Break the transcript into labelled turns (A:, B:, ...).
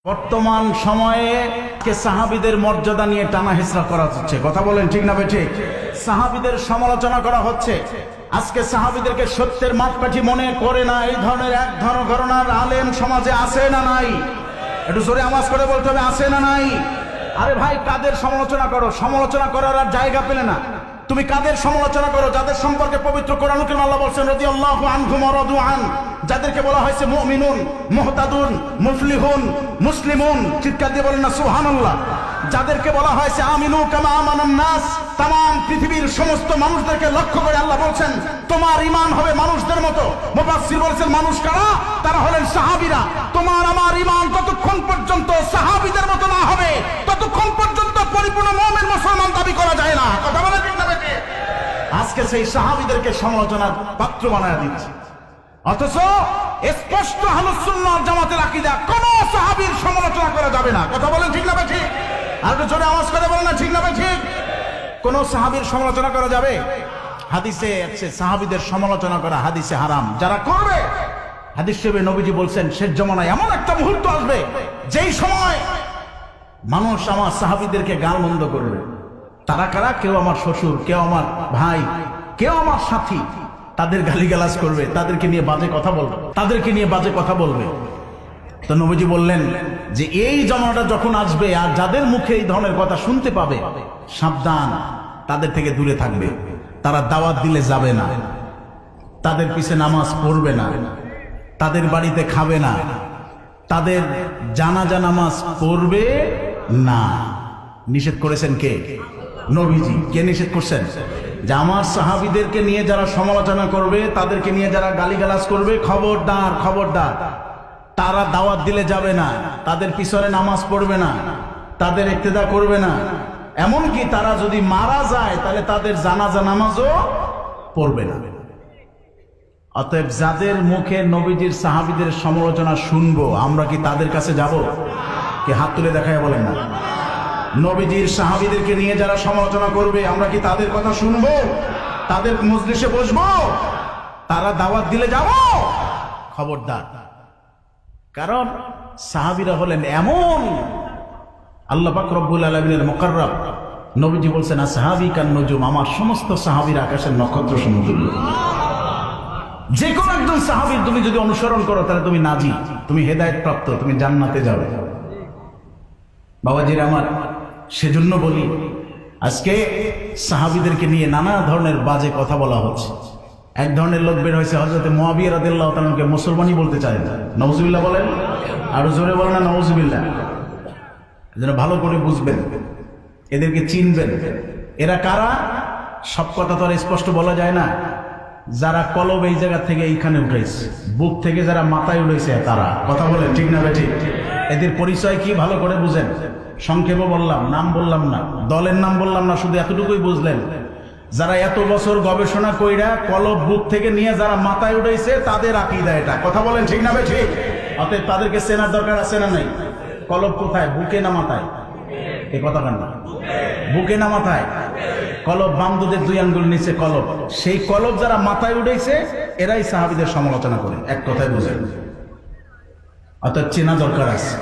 A: বর্তমান সময়ে কে সাহাবীদের মর্যাদা নিয়ে টানা হেঁচড়া করা হচ্ছে, কথা বলেন ঠিক না বেঠিক? সাহাবীদের সমালোচনা করা হচ্ছে। আজকে সাহাবীদেরকে সত্যের মাপকাঠি মনে করে না, এই ধরনের এক ঘটনার আলেম সমাজে আছে না নাই? একটু জোরে আওয়াজ করে বলতে হবে, আছে না নাই? আরে ভাই, কাদের সমালোচনা করো? সমালোচনা করার আর জায়গা পেলে না। তুমি কাদের সমালোচনা করো? যাদের সম্পর্কে পবিত্র কোরআনুল কারীম আল্লাহ বলেন রাদিয়াল্লাহু আনহুম ওয়া রাদু আন, যাদেরকে বলা হয়েছে মুমিনুন, মুহতাদুন, মুফলিহুন, মুসলিমুন, চিৎকার দিয়ে বলেন না সুবহানাল্লাহ। যাদেরকে বলা হয়েছে আমিনু কামা আমানান নাস, तमाम পৃথিবীর সমস্ত মানুষদেরকে লক্ষ্য করে আল্লাহ বলেন তোমার ঈমান হবে মানুষদের মতো। মুফাসসির বলেছেন মানুষ কারা? তারা হলেন সাহাবীরা। তোমার আমার ঈমান ততক্ষণ পর্যন্ত সাহাবীদের মতো না হবে ততক্ষণ পর্যন্ত পরিপূর্ণ মুমিন মুসলমান দাবি করা যায় না, কথা বলেন ঠিক না বেঠিক? আজকে সেই সাহাবীদেরকে সমালোচনার পাত্র বানায় দিচ্ছে, অথচ স্পষ্ট আহলুস সুন্নাহ ওয়াল জামাতের আকীদা কোন সাহাবীর সমালোচনা করা যাবে না, কথা বলেন ঠিক না বেঠিক? আর একটু জোরে আওয়াজ করে বলেন না ঠিক না বেঠিক? কোন সাহাবীর সমালোচনা করা যাবে? হাদিসে আছে সাহাবীদের সমালোচনা করা হাদিসে হারাম। যারা করবে, হাদিস শরীফে নবীজি বলছেন শেষ জামানায় এমন একটা মুহূর্ত আসবে যেই সময় মানুষ আমার সাহাবীদেরকে গালমন্দ করবে। তারা কারা? কেউ আমার শ্বশুর, কেউ আমার ভাই, কেউ আমার সাথী, তাদের গালিগালাজ করবে, তাদেরকে নিয়ে বাজে কথা বলবে, তাদেরকে নিয়ে বাজে কথা বলবে। তো নবীজি বললেন যে এই জামানাটা যখন আসবে আর যাদের মুখে এই ধরনের কথা শুনতে পাবে, সাবধান, তাদের থেকে দূরে থাকবে। তারা দাওয়াত দিলে যাবে না, তাদের পিছে নামাজ পড়বে না, তাদের বাড়িতে খাবে না, তাদের জানাজা নামাজ পড়বে না। নিষেধ করেছেন কে? নবীজি। কে নিষেধ করছেন? যে আমার সাহাবীদেরকে নিয়ে যারা সমালোচনা করবে, তাদেরকে নিয়ে যারা গালিগালাজ করবে, খবরদার খবরদার, তারা দাওয়াত দিলে যাবে না, তাদের পিছনে নামাজ পড়বে না, তাদের ইক্তেদা করবে না। এমনকি তারা যদি মারা যায় তাহলে তাদের জানাজা নামাজও পড়বে না। অতএব যাদের মুখে নবীজির সাহাবীদের সমালোচনা শুনবো, আমরা কি তাদের কাছে যাব? কি হাত তুলে দেখায় বলেন না? নবীজির সাহাবীদেরকে নিয়ে যারা সমালোচনা করবে, আমরা কি তাদের কথা শুনবো? তাদের মজলিসে বসবো? তারা দাওয়াত দিলে যাব? খবরদার। কারণ সাহাবীরা হলেন এমন, আল্লাহ পাক রব্বুল আলামিনের মুকাররব। নবীজি বলছেন আসহাবী কান নুজুম, আমার সমস্ত সাহাবীরা আকাশের নক্ষত্র সমতুল্য। যে কোনো একজন সাহাবীর তুমি যদি অনুসরণ করো তাহলে তুমি নাজি, তুমি হেদায়েত প্রাপ্ত, তুমি জান্নাতে যাবে। বাবাজিরা আমার, সেজন্য বলি আজকে সাহাবীদেরকে নিয়ে নানা ধরনের বাজে কথা বলা হচ্ছে। এক ধরনের লোক বের হয়েছে, হযরত মুআবিয়া রাদিয়াল্লাহু তাআলাকে মুসলমানই বলতে চায় না। নাউজুবিল্লাহ বলেন, আরো জোরে বলেন না নাউজুবিল্লাহ। যেন ভালো করে বুঝবেন, এদেরকে চিনবেন। এরা কারা? সব কথা তো আর স্পষ্ট বলা যায় না। যারা কলব এই জায়গা থেকে এইখানে উঠেছে, বুক থেকে যারা মাথায় উঠেছে তারা, কথা বলেন ঠিক না বেঠিক? এদের পরিচয় কি ভালো করে বুঝেন। সংক্ষেপে বললাম, নাম বললাম না, দলের নাম বললাম না, শুধু এতটুকুই বুঝলেন। যারা এত বছর গবেষণা কইরা কলব বুক থেকে নিয়ে যারা মাথায় উঠেছে তাদের আকীদা এটা, কথা বলেন ঠিক না বেঠিক? অতএব তাদেরকে চেনার দরকার আছে না নাই? কলব কোথায়? বুকে না মাথায়? এই কথা কেন? বুকে না মাথায়? কলব বাম দুধের 2 আঙ্গুল নিচে কলব। সেই কলব যারা মাথায় উঠেছে এরাই সাহাবীদের সমালোচনা করে, এক কথায় বুঝেন। অর্থাৎ চেনা দরকার আছে।